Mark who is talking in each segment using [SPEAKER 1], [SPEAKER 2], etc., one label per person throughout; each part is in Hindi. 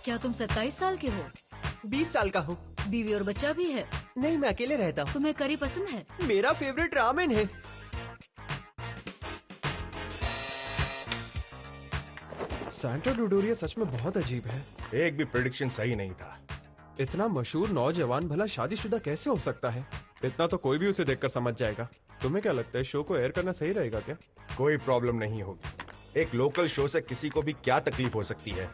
[SPEAKER 1] क्या तुम 27 साल के हो?
[SPEAKER 2] 20 साल का हूँ।
[SPEAKER 1] बीवी और बच्चा भी है?
[SPEAKER 2] नहीं, मैं अकेले रहता हूँ।
[SPEAKER 1] तुम्हें करी पसंद है?
[SPEAKER 2] मेरा फेवरेट रामेन है। सांता डोडोरिया सच में बहुत अजीब है।
[SPEAKER 3] एक भी प्रेडिक्शन सही नहीं था।
[SPEAKER 2] इतना मशहूर नौजवान भला शादीशुदा कैसे हो सकता है? इतना तो कोई भी उसे देखकर समझ जाएगा। तुम्हें क्या लगता है, शो को एयर करना सही रहेगा क्या?
[SPEAKER 3] कोई प्रॉब्लम नहीं होगी। एक लोकल शो से किसी को भी क्या तकलीफ हो सकती है?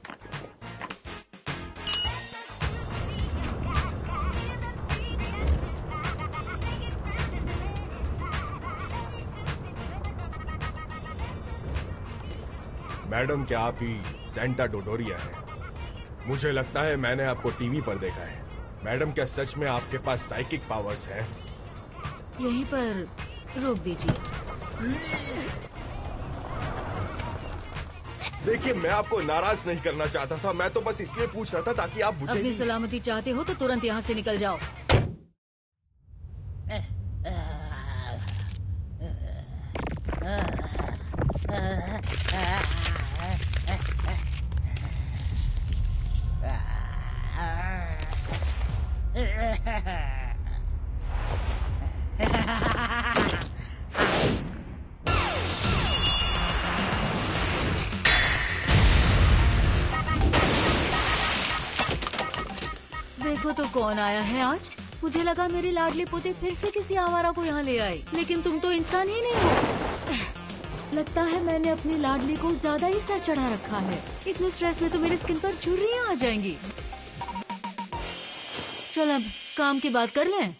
[SPEAKER 3] मैडम, क्या आप ही सेंटा डोडोरिया हैं? मुझे लगता है मैंने आपको टीवी पर देखा है। मैडम, क्या सच में आपके पास साइकिक पावर्स हैं?
[SPEAKER 1] यहीं पर रोक दीजिए।
[SPEAKER 3] देखिए, मैं आपको नाराज नहीं करना चाहता था। मैं तो बस इसलिए पूछ रहा था ताकि आप मुझे
[SPEAKER 1] अपनी सलामती चाहते हो तो तुरंत यहाँ से निकल जाओ। देखो तो कौन आया है आज। मुझे लगा मेरी लाडली पोती फिर से किसी आवारा को यहाँ ले आई, लेकिन तुम तो इंसान ही नहीं हो। लगता है मैंने अपनी लाडली को ज्यादा ही सर चढ़ा रखा है। इतने स्ट्रेस में तो मेरे स्किन पर झुर्रियाँ आ जाएंगी। चल अब काम की बात कर लें।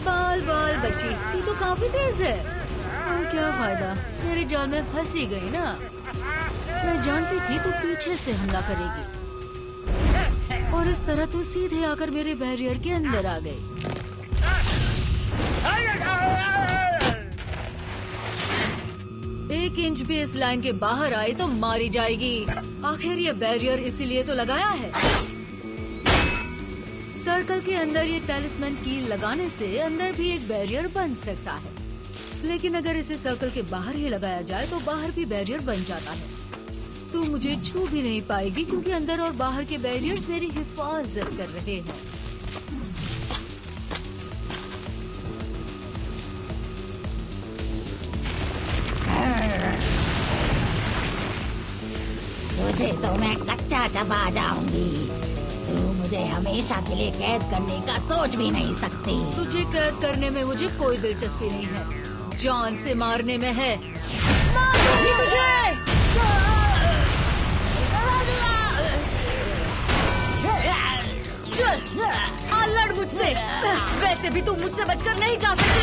[SPEAKER 1] बाल बाल बच्ची, तू तो काफी तेज है। और क्या फायदा, मेरे जाल में फंस ही गई ना। मैं जानती थी तू पीछे से हमला करेगी और इस तरह तू सीधे आकर मेरे बैरियर के अंदर आ गई। एक इंच भी इस लाइन के बाहर आई तो मारी जाएगी। आखिर ये बैरियर इसीलिए तो लगाया है। सर्कल के अंदर ये टैलिस्मैन कील लगाने से अंदर भी एक बैरियर बन सकता है, लेकिन अगर इसे सर्कल के बाहर ही लगाया जाए तो बाहर भी बैरियर बन जाता है। तू मुझे छू भी नहीं पाएगी क्योंकि अंदर और बाहर के बैरियर्स मेरी हिफाजत कर रहे हैं।
[SPEAKER 4] तुझे तो मैं कच्चा चबा जाऊंगी। तू मुझे हमेशा के लिए कैद करने का सोच भी नहीं सकती।
[SPEAKER 1] तुझे कैद करने में मुझे कोई दिलचस्पी नहीं है, जान से मारने में है। मारूंगी तुझे। चल आ लड़ मुझसे। वैसे भी तू मुझसे बचकर नहीं जा सकती।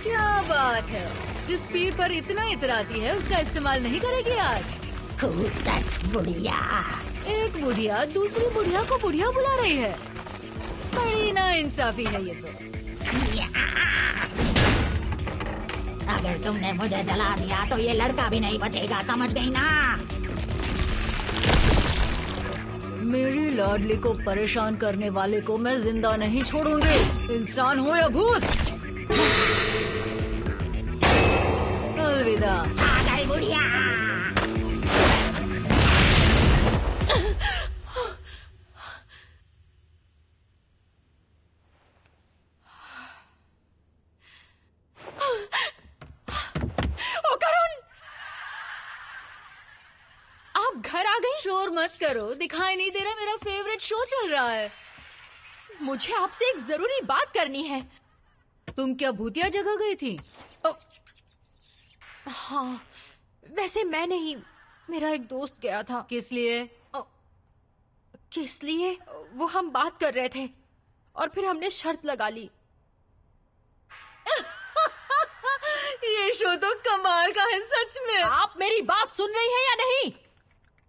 [SPEAKER 1] क्या बात है, जिस स्पीड पर इतना इतराती है उसका इस्तेमाल नहीं करेगी आज?
[SPEAKER 4] खूसट बुढ़िया।
[SPEAKER 1] एक बुढ़िया दूसरी बुढ़िया को बुढ़िया बुला रही है। बड़ी ना इंसाफी है ये तो।
[SPEAKER 4] अगर तुमने मुझे जला दिया तो ये लड़का भी नहीं बचेगा, समझ गई ना?
[SPEAKER 1] मेरी लाडली को परेशान करने वाले को मैं जिंदा नहीं छोड़ूंगी, इंसान हो या भूत। अलविदा।
[SPEAKER 4] आ गई बुढ़िया।
[SPEAKER 1] घर आ गई। शोर मत करो, दिखाई नहीं दे रहा मेरा फेवरेट शो चल रहा है।
[SPEAKER 5] मुझे आपसे एक जरूरी बात करनी है।
[SPEAKER 1] तुम क्या भूतिया जगह गई थी?
[SPEAKER 5] हाँ, वैसे मैं नहीं, मेरा एक दोस्त गया था।
[SPEAKER 1] किस लिए?
[SPEAKER 5] किस लिए? वो हम बात कर रहे थे और फिर हमने शर्त लगा ली।
[SPEAKER 1] ये शो तो कमाल का है सच में।
[SPEAKER 5] आप मेरी बात सुन रही हैं या नहीं?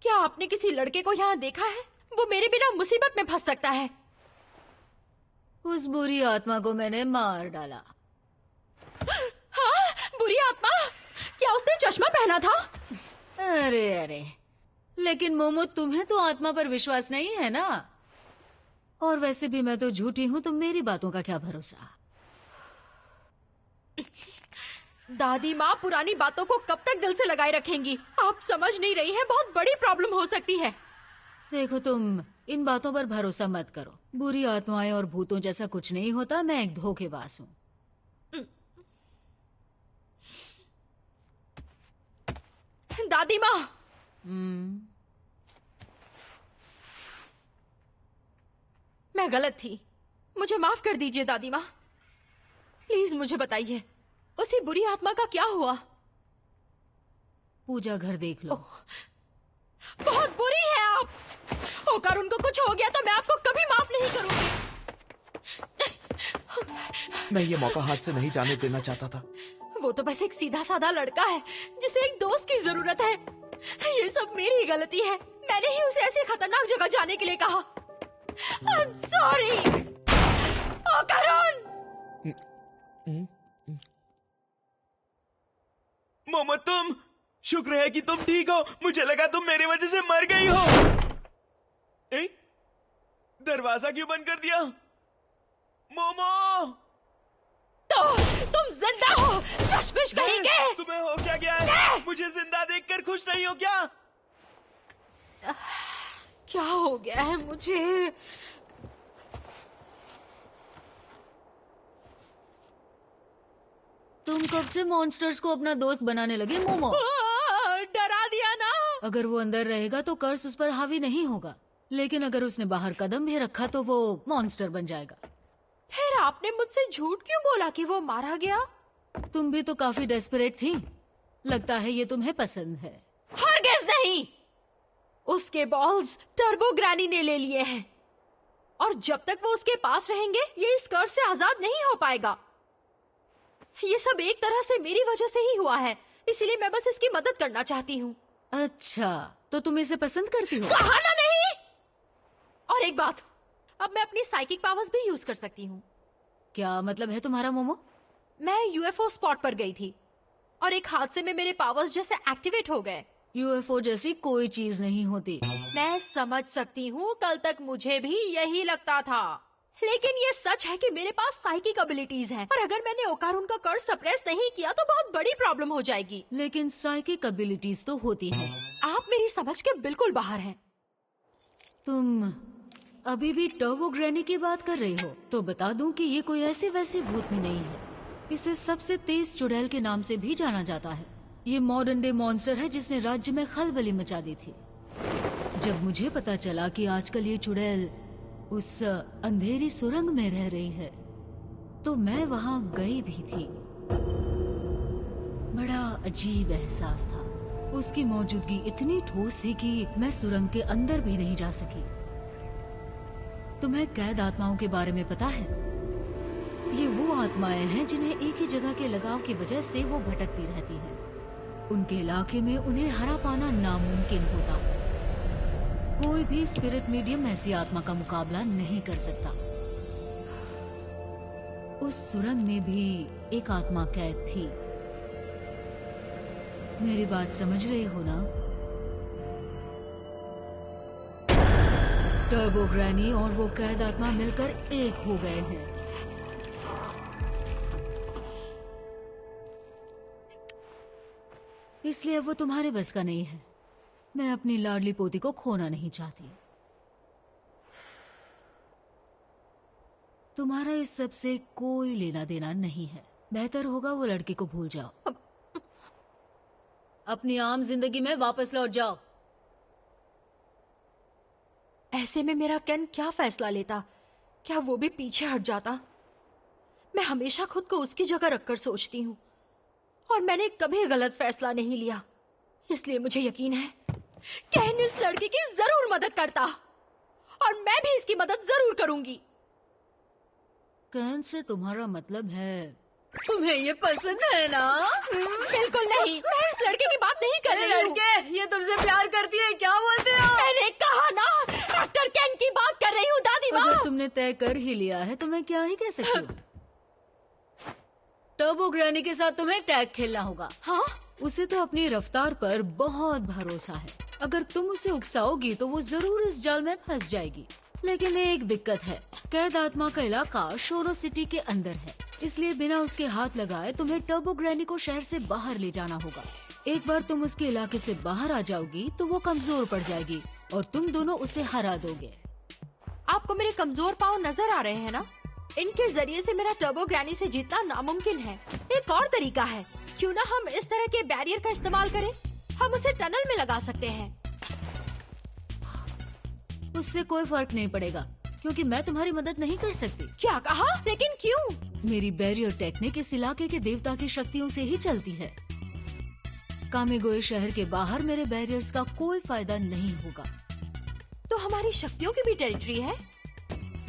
[SPEAKER 5] क्या आपने किसी लड़के को यहाँ देखा है? वो मेरे बिना मुसीबत में फंस सकता है।
[SPEAKER 1] उस बुरी आत्मा को मैंने मार डाला।
[SPEAKER 5] हाँ, बुरी आत्मा? क्या उसने चश्मा पहना था?
[SPEAKER 1] अरे अरे, लेकिन मोमो तुम्हें तो आत्मा पर विश्वास नहीं है ना? और वैसे भी मैं तो झूठी हूँ, तो मेरी बातों का क्या भरोसा।
[SPEAKER 5] दादी माँ पुरानी बातों को कब तक दिल से लगाए रखेंगी? आप समझ नहीं रही हैं, बहुत बड़ी प्रॉब्लम हो सकती है।
[SPEAKER 1] देखो, तुम इन बातों पर भरोसा मत करो। बुरी आत्माएं और भूतों जैसा कुछ नहीं होता। मैं एक धोखेबाज हूँ।
[SPEAKER 5] दादी माँ, मैं गलत थी, मुझे माफ कर दीजिए दादी माँ। प्लीज मुझे बताइए, उसी बुरी आत्मा का क्या हुआ?
[SPEAKER 1] पूजा घर देख लो।
[SPEAKER 5] बहुत बुरी है आप। होकर उनको कुछ हो गया तो मैं आपको कभी माफ नहीं करूंगी।
[SPEAKER 6] मैं ये मौका हाथ से नहीं जाने देना चाहता था।
[SPEAKER 5] वो तो बस एक सीधा साधा लड़का है जिसे एक दोस्त की जरूरत है। ये सब मेरी ही गलती है। मैंने ही उसे ऐसी खतरनाक जगह जाने के लिए कहा। I'm sorry। करुण,
[SPEAKER 6] मोमो, तुम, शुक्र है कि तुम ठीक हो। मुझे लगा तुम मेरी वजह से मर गई हो। दरवाजा क्यों बंद कर दिया? मोमो,
[SPEAKER 5] तो तुम जिंदा हो, चश्मिश कहेंगे।
[SPEAKER 6] तुम्हें हो क्या गया है? मुझे जिंदा देखकर खुश नहीं हो क्या?
[SPEAKER 5] क्या हो गया है मुझे?
[SPEAKER 1] तुम कब से मॉन्स्टर्स को अपना दोस्त बनाने लगे मोमो?
[SPEAKER 5] डरा दिया ना।
[SPEAKER 1] अगर वो अंदर रहेगा तो कर्स उस पर हावी नहीं होगा, लेकिन अगर उसने बाहर कदम भी रखा तो वो मॉन्स्टर बन जाएगा।
[SPEAKER 5] फिर आपने मुझसे झूठ क्यों बोला कि वो मारा गया?
[SPEAKER 1] तुम भी तो काफी डेस्परेट थी। लगता है ये तुम्हें पसंद है।
[SPEAKER 5] हरगिज़ नहीं। उसके बॉल्स टर्बो ग्रैनी ने ले लिए हैं, और जब तक वो उसके पास रहेंगे ये इस कर्ज से आजाद नहीं हो पाएगा। ये सब एक तरह से मेरी वजह से ही हुआ है, इसीलिए मैं बस इसकी मदद करना चाहती हूँ।
[SPEAKER 1] अच्छा, तो तुम इसे पसंद करती हो?
[SPEAKER 5] कहा ना नहीं। और एक बात, अब मैं अपनी साइकिक पावर्स भी यूज कर सकती हूँ।
[SPEAKER 1] क्या मतलब है तुम्हारा मोमो?
[SPEAKER 5] मैं यूएफओ स्पॉट पर गई थी और एक हादसे में मेरे पावर्स जैसे एक्टिवेट हो गए।
[SPEAKER 1] यूएफओ जैसी कोई चीज नहीं होती।
[SPEAKER 5] मैं समझ सकती हूँ, कल तक मुझे भी यही लगता था, लेकिन ये सच है कि मेरे पास साइकिक एबिलिटीज हैं, और अगर मैंने ओकारुन का कर्ज सप्रेस नहीं किया तो बहुत बड़ी प्रॉब्लम हो जाएगी।
[SPEAKER 1] लेकिन साइकिक एबिलिटीज तो होती है।
[SPEAKER 5] आप मेरी समझ के बिल्कुल बाहर हैं।
[SPEAKER 1] तुम अभी भी टर्बो ग्रैनी की बात कर रही हो? तो बता दूं कि ये कोई ऐसी वैसी भूतनी नहीं है। इसे सबसे तेज चुड़ैल के नाम से भी जाना जाता है। ये मॉडर्न डे मॉन्स्टर है जिसने राज्य में खलबली मचा दी थी। जब मुझे पता चला कि आजकल ये चुड़ैल उस अंधेरी सुरंग में रह रही है, तो मैं वहां गई भी थी। बड़ा अजीब एहसास था। उसकी मौजूदगी इतनी ठोस थी कि मैं सुरंग के अंदर भी नहीं जा सकी। तुम्हें कैद आत्माओं के बारे में पता है? ये वो आत्माएं हैं जिन्हें एक ही जगह के लगाव की वजह से वो भटकती रहती हैं। उनके इलाके में उन्हें हरा पाना नामुमकिन होता। कोई भी स्पिरिट मीडियम ऐसी आत्मा का मुकाबला नहीं कर सकता। उस सुरंग में भी एक आत्मा कैद थी। मेरी बात समझ रही हो ना? टर्बो ग्रैनी और वो कैद आत्मा मिलकर एक हो गए हैं। इसलिए अब वो तुम्हारे बस का नहीं है। मैं अपनी लाडली पोती को खोना नहीं चाहती। तुम्हारा इस सब से कोई लेना देना नहीं है। बेहतर होगा वो लड़के को भूल जाओ। अपनी आम जिंदगी में वापस लौट जाओ।
[SPEAKER 5] ऐसे में मेरा केन क्या फैसला लेता? क्या वो भी पीछे हट जाता? मैं हमेशा खुद को उसकी जगह रखकर सोचती हूँ, और मैंने कभी गलत फैसला नहीं लिया। इसलिए मुझे यकीन है केन इस लड़की की जरूर मदद करता, और मैं भी इसकी मदद जरूर करूंगी।
[SPEAKER 1] केन से तुम्हारा मतलब है?
[SPEAKER 5] तुम्हें ये पसंद है ना? बिल्कुल नहीं, मैं इस लड़के की बात नहीं कर रही हूँ। लड़के, ये तुमसे प्यार करती है, क्या बोलते हो? मैंने कहा ना, डॉक्टर केन की बात कर रही हूँ दादी माँ।
[SPEAKER 1] अगर तुमने तय कर ही लिया है तो मैं क्या ही कह सकती हूँ। टर्बो ग्रैनी के साथ तुम्हें टैग खेलना होगा।
[SPEAKER 5] हाँ?
[SPEAKER 1] उसे तो अपनी रफ्तार पर बहुत भरोसा है। अगर तुम उसे उकसाओगी तो वो जरूर इस जाल में फंस जाएगी। लेकिन एक दिक्कत है, कैद आत्मा का इलाका शोरो सिटी के अंदर है, इसलिए बिना उसके हाथ लगाए तुम्हें टर्बो ग्रैनी को शहर से बाहर ले जाना होगा। एक बार तुम उसके इलाके से बाहर आ जाओगी तो वो कमजोर पड़ जाएगी और तुम दोनों उसे हरा दोगे।
[SPEAKER 5] आपको मेरे कमजोर पांव नजर आ रहे हैं ना? इनके जरिए से मेरा टर्बो ग्रैनी से जीतना नामुमकिन है। एक और तरीका है, क्यों ना हम इस तरह के बैरियर का इस्तेमाल करें? हम उसे टनल में लगा सकते हैं।
[SPEAKER 1] उससे कोई फर्क नहीं पड़ेगा क्योंकि मैं तुम्हारी मदद नहीं कर सकती।
[SPEAKER 5] क्या कहा? लेकिन क्यों?
[SPEAKER 1] मेरी बैरियर टेक्निक इस इलाके के देवता की शक्तियों से ही चलती है। कामेगोए शहर के बाहर मेरे बैरियर्स का कोई फायदा नहीं होगा।
[SPEAKER 5] तो हमारी शक्तियों की भी टेरिटरी है?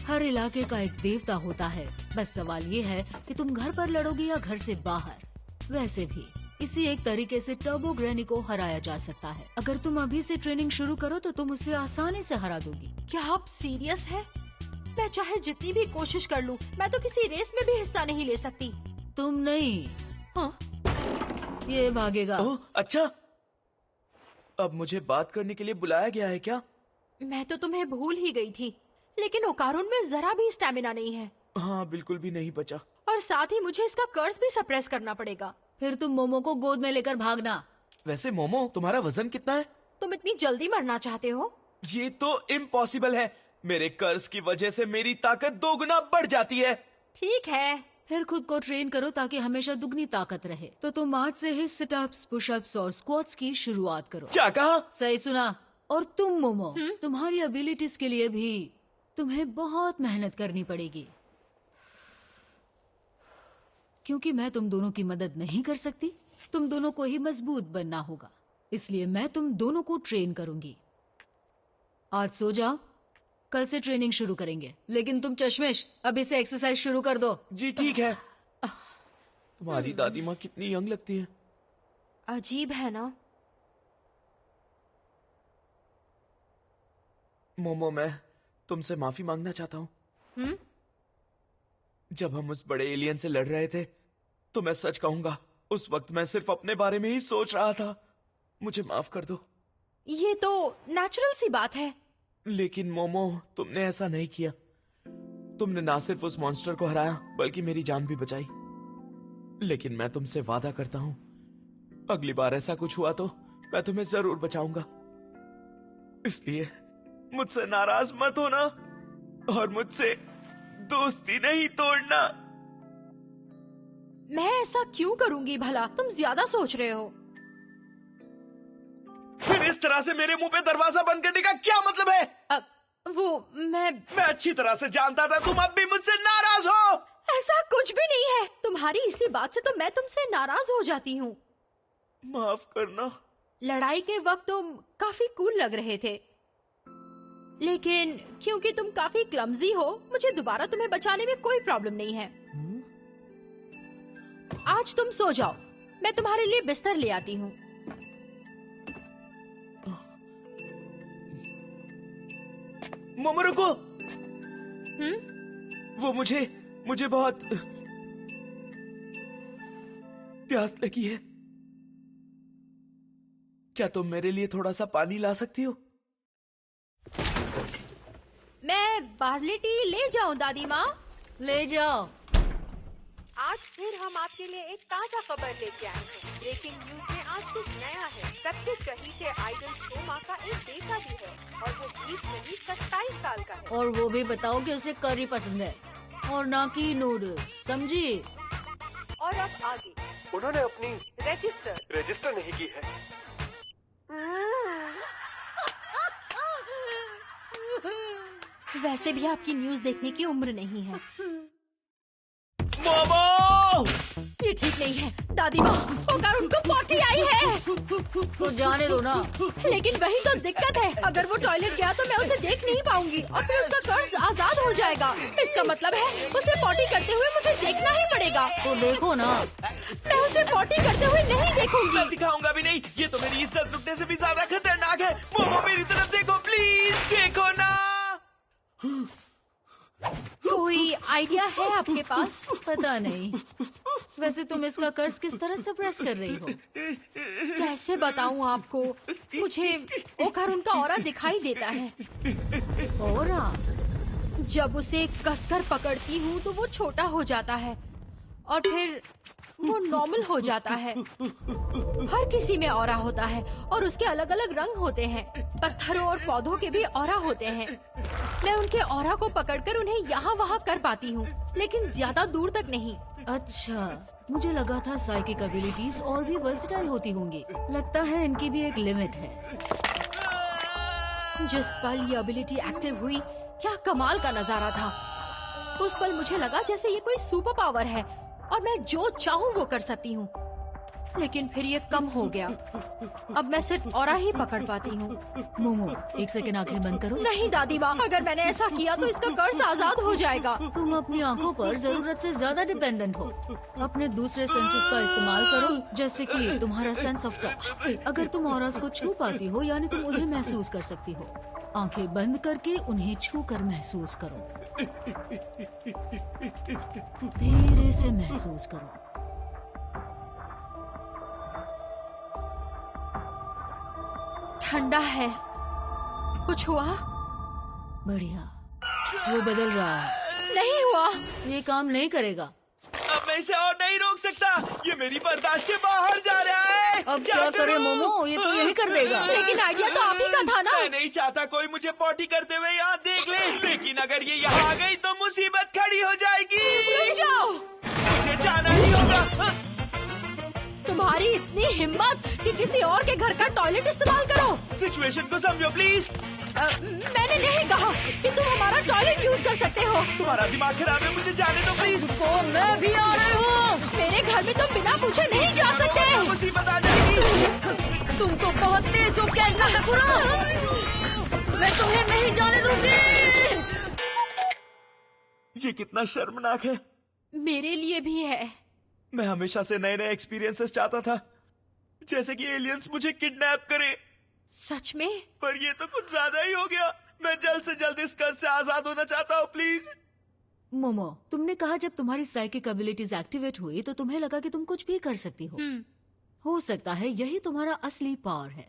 [SPEAKER 1] हर इलाके का एक देवता होता है। बस सवाल ये है कि तुम घर पर लड़ोगी या घर से बाहर। वैसे भी इसी एक तरीके से टर्बो ग्रैनी को हराया जा सकता है। अगर तुम अभी से ट्रेनिंग शुरू करो तो तुम उसे आसानी से हरा दोगी।
[SPEAKER 5] क्या आप सीरियस हैं? मैं चाहे जितनी भी कोशिश कर लूं, मैं तो किसी रेस में भी हिस्सा नहीं ले सकती।
[SPEAKER 1] तुम नहीं,
[SPEAKER 5] हाँ?
[SPEAKER 1] ये भागेगा।
[SPEAKER 6] ओह, अच्छा। अब मुझे बात करने के लिए बुलाया गया है क्या?
[SPEAKER 5] मैं तो तुम्हें भूल ही गई थी, लेकिन ओकारुन में जरा भी स्टैमिना नहीं है।
[SPEAKER 6] हाँ, बिल्कुल भी नहीं बचा।
[SPEAKER 5] और साथ ही मुझे इसका कर्ज भी सप्रेस करना पड़ेगा।
[SPEAKER 1] फिर तुम मोमो को गोद में लेकर भागना।
[SPEAKER 6] वैसे मोमो, तुम्हारा वजन कितना है?
[SPEAKER 5] तुम इतनी जल्दी मरना चाहते हो?
[SPEAKER 6] ये तो इम्पॉसिबल है। मेरे कर्ज की वजह से मेरी ताकत 2 गुना बढ़ जाती है।
[SPEAKER 5] ठीक है,
[SPEAKER 1] फिर खुद को ट्रेन करो ताकि हमेशा दुगनी ताकत रहे। तो तुम आज से ही सिटअप्स, पुशअप्स और स्क्वाट्स की शुरुआत करो।
[SPEAKER 6] क्या कहा?
[SPEAKER 1] सही सुना। और तुम मोमो, तुम्हारी एबिलिटीज के लिए भी तुम्हें बहुत मेहनत करनी पड़ेगी, क्योंकि मैं तुम दोनों की मदद नहीं कर सकती। तुम दोनों को ही मजबूत बनना होगा, इसलिए मैं तुम दोनों को ट्रेन करूंगी। आज सो जाओ, कल से ट्रेनिंग शुरू करेंगे। लेकिन तुम चश्मिश अभी से एक्सरसाइज शुरू कर दो।
[SPEAKER 6] जी ठीक है। तुम्हारी दादी माँ कितनी यंग लगती है।
[SPEAKER 5] अजीब है ना?
[SPEAKER 6] मोमो, मैं तुमसे माफी मांगना चाहता हूँ। जब हम उस बड़े एलियन से लड़ रहे थे तो मैं सच कहूंगा, उस वक्त मैं सिर्फ अपने बारे में ही सोच रहा था। मुझे माफ कर दो।
[SPEAKER 5] ये तो नेचुरल सी बात है।
[SPEAKER 6] लेकिन मोमो, तुमने ऐसा नहीं किया। तुमने ना सिर्फ उस मॉन्स्टर को हराया बल्कि मेरी जान भी बचाई। लेकिन मैं तुमसे वादा करता हूं, अगली बार ऐसा कुछ हुआ तो मैं तुम्हें जरूर बचाऊंगा। इसलिए मुझसे नाराज मत होना और मुझसे दोस्ती नहीं तोड़ना।
[SPEAKER 5] मैं ऐसा क्यों करूंगी भला? तुम ज्यादा सोच रहे हो।
[SPEAKER 6] फिर इस तरह से मेरे मुंह पे दरवाजा बंद करने का क्या मतलब है?
[SPEAKER 5] मैं
[SPEAKER 6] अच्छी तरह से जानता था तुम अब भी मुझसे नाराज हो।
[SPEAKER 5] ऐसा कुछ भी नहीं है। तुम्हारी इसी बात से तो मैं तुमसे नाराज हो जाती हूँ।
[SPEAKER 6] माफ करना।
[SPEAKER 5] लड़ाई के वक्त तुम काफी कूल लग रहे थे, लेकिन क्योंकि तुम काफी क्लमजी हो, मुझे दोबारा तुम्हें बचाने में कोई प्रॉब्लम नहीं है। आज तुम सो जाओ, मैं तुम्हारे लिए बिस्तर ले आती हूँ।
[SPEAKER 6] मोमो रुको। वो मुझे बहुत प्यास लगी है। क्या तुम मेरे लिए थोड़ा सा पानी ला सकती हो?
[SPEAKER 5] मैं बार्ली टी ले जाऊं दादी माँ?
[SPEAKER 1] ले जाओ।
[SPEAKER 7] आज फिर हम आपके लिए एक ताजा खबर लेके आए हैं। ब्रेकिंग न्यूज में आज कुछ नया है। सबके चहीते आइडल सोमा का एक बेटा भी है और वो 20 नहीं 27 साल का है।
[SPEAKER 1] और वो भी बताओ कि उसे करी पसंद है और ना कि नूडल्स, समझी?
[SPEAKER 7] और अब आगे
[SPEAKER 2] उन्होंने अपनी
[SPEAKER 7] रजिस्टर
[SPEAKER 2] नहीं की है।
[SPEAKER 5] वैसे भी आपकी न्यूज देखने की उम्र नहीं है।
[SPEAKER 6] मोमो!
[SPEAKER 5] ये ठीक नहीं है दादी माँ। होकर उनको पोटी आई है।
[SPEAKER 1] तो जाने दो ना।
[SPEAKER 5] लेकिन वही तो दिक्कत है, अगर वो टॉयलेट गया तो मैं उसे देख नहीं पाऊंगी और फिर उसका कर्ज आजाद हो जाएगा। इसका मतलब है उसे पोटी करते हुए मुझे देखना ही पड़ेगा।
[SPEAKER 1] तो देखो ना।
[SPEAKER 5] मैं उसे पोटी करते हुए नहीं देखूंगी।
[SPEAKER 6] मैं दिखाऊंगा भी नहीं। ये तो मेरी इज्जत लुटने से भी ज्यादा खतरनाक है। मोमो, मेरी तरफ देखो प्लीज, देखो ना।
[SPEAKER 5] कोई आइडिया है आपके पास?
[SPEAKER 1] पता नहीं। वैसे तुम इसका कर्ज किस तरह सप्रेस कर रही हो?
[SPEAKER 5] कैसे बताऊं आपको? मुझे ओकारुन का ऑरा दिखाई देता है।
[SPEAKER 1] ऑरा?
[SPEAKER 5] जब उसे कसकर पकड़ती हूँ तो वो छोटा हो जाता है और फिर वो नॉर्मल हो जाता है। हर किसी में ऑरा होता है और उसके अलग अलग रंग होते हैं। पत्थरों और पौधों के भी ऑरा होते हैं। मैं उनके ऑरा को पकड़कर उन्हें यहाँ वहाँ कर पाती हूँ, लेकिन ज्यादा दूर तक नहीं।
[SPEAKER 1] अच्छा, मुझे लगा था साइकिक एबिलिटीज और भी वर्सेटाइल होती होंगी। लगता है इनकी भी एक लिमिट है।
[SPEAKER 5] जिस पल ये एबिलिटी एक्टिव हुई, क्या कमाल का नजारा था। उस पल मुझे लगा जैसे ये कोई सुपर पावर है और मैं जो चाहूँ वो कर सकती हूँ। लेकिन फिर ये कम हो गया। अब मैं सिर्फ ऑरा ही पकड़ पाती हूँ।
[SPEAKER 1] मोमो, एक सेकंड आंखें बंद करो।
[SPEAKER 5] नहीं दादी माँ, अगर मैंने ऐसा किया तो इसका कर्ज आजाद हो जाएगा।
[SPEAKER 1] तुम अपनी आंखों पर जरूरत से ज्यादा डिपेंडेंट हो। अपने दूसरे सेंसेस का इस्तेमाल करो, जैसे कि तुम्हारा सेंस ऑफ टच। अगर तुम ऑरास को छू पाती हो, यानी तुम उन्हें महसूस कर सकती हो। आंखें बंद करके उन्हें छू कर महसूस करो। धीरे से महसूस करो।
[SPEAKER 5] ठंडा है। कुछ हुआ?
[SPEAKER 1] बढ़िया, वो बदल रहा है।
[SPEAKER 5] नहीं हुआ।
[SPEAKER 1] ये काम नहीं करेगा।
[SPEAKER 6] अब मैं इसे और नहीं रोक सकता। ये मेरी बर्दाश्त के बाहर जा रहा है।
[SPEAKER 1] अब क्या करे मोमो, ये तो यही कर देगा।
[SPEAKER 5] लेकिन आइडिया तो आप ही का था ना।
[SPEAKER 6] मैं नहीं चाहता कोई मुझे पॉटी करते हुए यहाँ देख ले, लेकिन अगर ये यहाँ आ गई तो मुसीबत खड़ी हो जाएगी।
[SPEAKER 5] रुक जाओ।
[SPEAKER 6] मुझे जाना ही होगा।
[SPEAKER 5] तुम्हारी इतनी हिम्मत कि किसी और के घर का टॉयलेट इस्तेमाल करो।
[SPEAKER 6] सिचुएशन को समझो प्लीज।
[SPEAKER 5] मैंने नहीं कहा कि तुम हमारा टॉयलेट यूज कर सकते हो।
[SPEAKER 6] तुम्हारा दिमाग खराब है, मुझे जाने दो प्लीज।
[SPEAKER 5] तो मैं भी आ रही हूँ। मेरे घर में तुम बिना पूछे नहीं जा सकते।
[SPEAKER 6] मुसीबत आ जाएगी।
[SPEAKER 5] तुम तो बहुत तेज हो क्या टकुरा। मैं तुम्हें नहीं जाने दूंगी।
[SPEAKER 6] ये कितना शर्मनाक है।
[SPEAKER 5] मेरे लिए भी है।
[SPEAKER 6] मैं हमेशा से नए नए एक्सपीरियंसेस चाहता था, जैसे कि एलियंस मुझे किडनैप करे।
[SPEAKER 5] सच में?
[SPEAKER 6] पर ये तो कुछ ज्यादा ही हो गया। मैं जल्द से जल्द इस कर्ज से आजाद होना चाहता हूँ प्लीज।
[SPEAKER 1] मोमो, तुमने कहा जब तुम्हारी साइकिक एबिलिटीज एक्टिवेट हुई तो तुम्हें लगा कि तुम कुछ भी कर सकती हो सकता है यही तुम्हारा असली पावर है,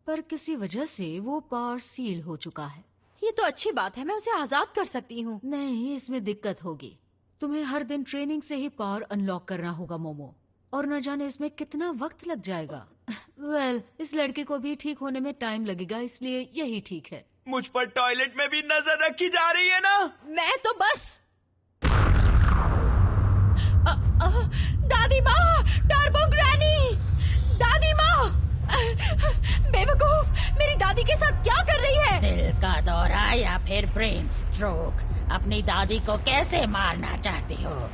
[SPEAKER 1] पर किसी वजह से वो पावर सील हो चुका है।
[SPEAKER 5] ये तो अच्छी बात है, मैं उसे आजाद कर सकती हूँ।
[SPEAKER 1] नहीं, इसमें दिक्कत होगी। तुम्हें हर दिन ट्रेनिंग से ही पावर अनलॉक करना होगा मोमो, और न जाने इसमें कितना वक्त लग जाएगा। वेल, इस लड़के को भी ठीक होने में टाइम लगेगा, इसलिए यही ठीक है।
[SPEAKER 6] मुझ पर टॉयलेट में भी नजर रखी जा रही है ना।
[SPEAKER 5] मैं तो बस दादी माँ, टर्बो ग्रैनी, दादी माँ। बेवकूफ, मेरी दादी के साथ क्या कर रही है?
[SPEAKER 4] दिल का दौरा या फिर ब्रेन स्ट्रोक। अपनी दादी को कैसे मारना चाहती हो?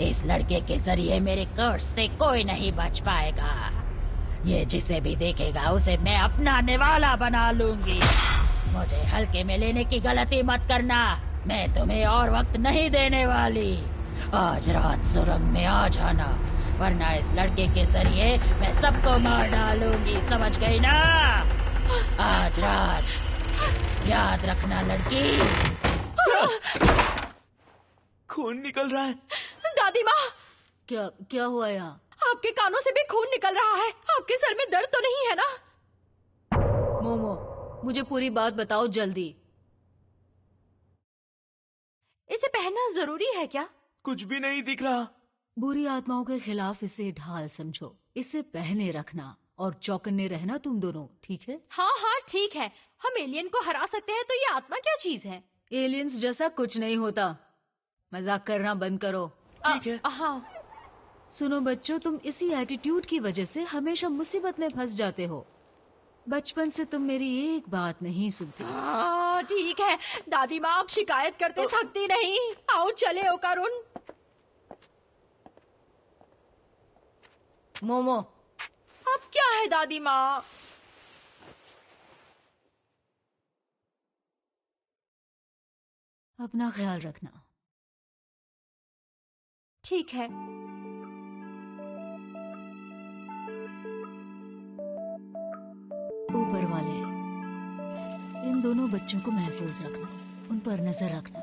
[SPEAKER 4] इस लड़के के जरिए मेरे कर्ज से कोई नहीं बच पाएगा। ये जिसे भी देखेगा उसे मैं अपना निवाला बना लूंगी। मुझे हल्के में लेने की गलती मत करना। मैं तुम्हें और वक्त नहीं देने वाली। आज रात सुरंग में आ जाना, वरना इस लड़के के जरिए मैं सबको मार डालूंगी। समझ गई ना? आज रात याद रखना लड़की।
[SPEAKER 6] खून निकल रहा है।
[SPEAKER 5] दादी माँ,
[SPEAKER 1] क्या हुआ यहाँ?
[SPEAKER 5] आपके कानों से भी खून निकल रहा है। आपके सर में दर्द तो नहीं है ना?
[SPEAKER 1] मोमो, मुझे पूरी बात बताओ जल्दी।
[SPEAKER 5] इसे पहनना जरूरी है क्या?
[SPEAKER 6] कुछ भी नहीं दिख रहा।
[SPEAKER 1] बुरी आत्माओं के खिलाफ इसे ढाल समझो। इसे पहने रखना और चौकन्ने रहना तुम दोनों, ठीक है?
[SPEAKER 5] हाँ हाँ ठीक है। हम एलियन को हरा सकते हैं तो ये आत्मा क्या चीज है?
[SPEAKER 1] एलियंस जैसा कुछ नहीं होता। मजाक करना बंद करो।
[SPEAKER 6] ठीक है।
[SPEAKER 5] हाँ।
[SPEAKER 1] सुनो बच्चों, तुम इसी एटीट्यूड की वजह से हमेशा मुसीबत में फंस जाते हो। बचपन से तुम मेरी एक बात नहीं सुनती।
[SPEAKER 5] ठीक है दादी माँ, आप शिकायत करते थकती नहीं। आओ चले ओकारुन।
[SPEAKER 1] मोमो,
[SPEAKER 5] अब क्या है दादी माँ?
[SPEAKER 1] अपना ख्याल रखना।
[SPEAKER 5] ठीक है।
[SPEAKER 1] ऊपर वाले, इन दोनों बच्चों को महफूज रखना, उन पर नजर रखना।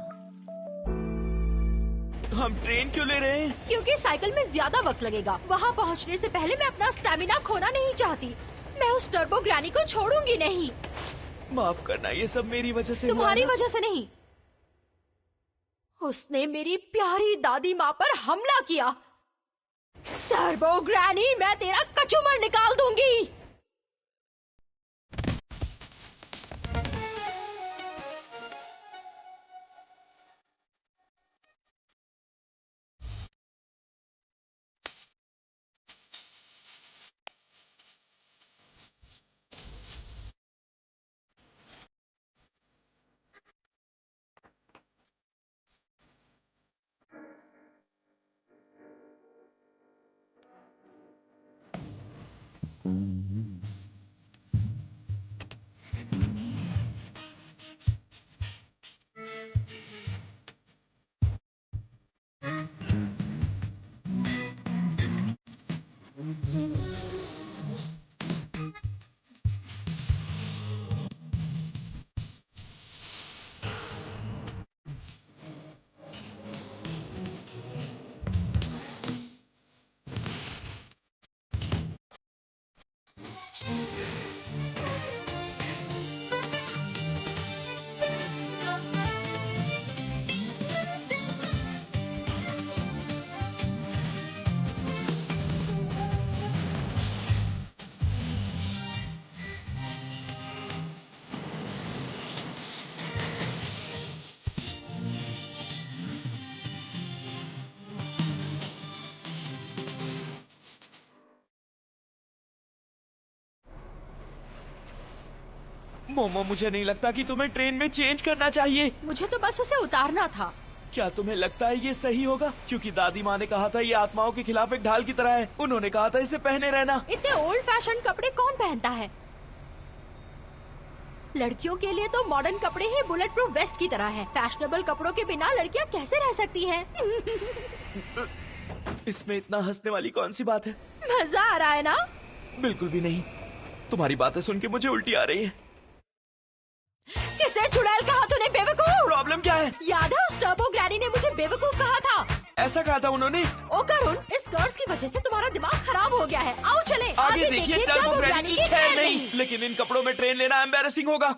[SPEAKER 6] हम ट्रेन क्यों ले रहे हैं?
[SPEAKER 5] क्योंकि साइकिल में ज्यादा वक्त लगेगा। वहाँ पहुँचने से पहले मैं अपना स्टैमिना खोना नहीं चाहती। मैं उस टर्बो ग्रैनी को छोड़ूंगी नहीं।
[SPEAKER 6] माफ करना, ये सब मेरी वजह से हुआ
[SPEAKER 5] तुम्हारी
[SPEAKER 6] ना।
[SPEAKER 5] वजह से नहीं। उसने मेरी प्यारी दादी माँ पर हमला किया। टर्बो ग्रैनी, मैं तेरा कचूमर निकाल दूंगी।
[SPEAKER 6] मोमो, मुझे नहीं लगता कि तुम्हें ट्रेन में चेंज करना चाहिए।
[SPEAKER 5] मुझे तो बस उसे उतारना था।
[SPEAKER 6] क्या तुम्हें लगता है ये सही होगा? क्योंकि दादी माँ ने कहा था ये आत्माओं के खिलाफ एक ढाल की तरह है। उन्होंने कहा था इसे पहने रहना।
[SPEAKER 5] इतने ओल्ड फैशन कपड़े कौन पहनता है? लड़कियों के लिए तो मॉडर्न कपड़े ही बुलेट प्रूफ वेस्ट की तरह है। फैशनेबल कपड़ों के बिना लड़कियाँ कैसे रह सकती हैं?
[SPEAKER 6] इसमें इतना हंसने वाली कौन सी बात है?
[SPEAKER 5] मजा आ रहा है ना?
[SPEAKER 6] बिल्कुल भी नहीं। तुम्हारी बातें सुन के मुझे उल्टी आ रही है।
[SPEAKER 5] किसे चुड़ैल कहा तूने, बेवकूफ?
[SPEAKER 6] प्रॉब्लम क्या है?
[SPEAKER 5] याद है उस टर्बो ग्रैनी ने मुझे बेवकूफ कहा था?
[SPEAKER 6] ऐसा कहा था उन्होंने?
[SPEAKER 5] ओ करुण, इस कर्ज की वजह से तुम्हारा दिमाग खराब हो गया है। आओ चले
[SPEAKER 6] आगे देखिए, टर्बो ग्रैनी की खैर नहीं। लेकिन इन कपड़ों में ट्रेन लेना एम्बैरेसिंग होगा।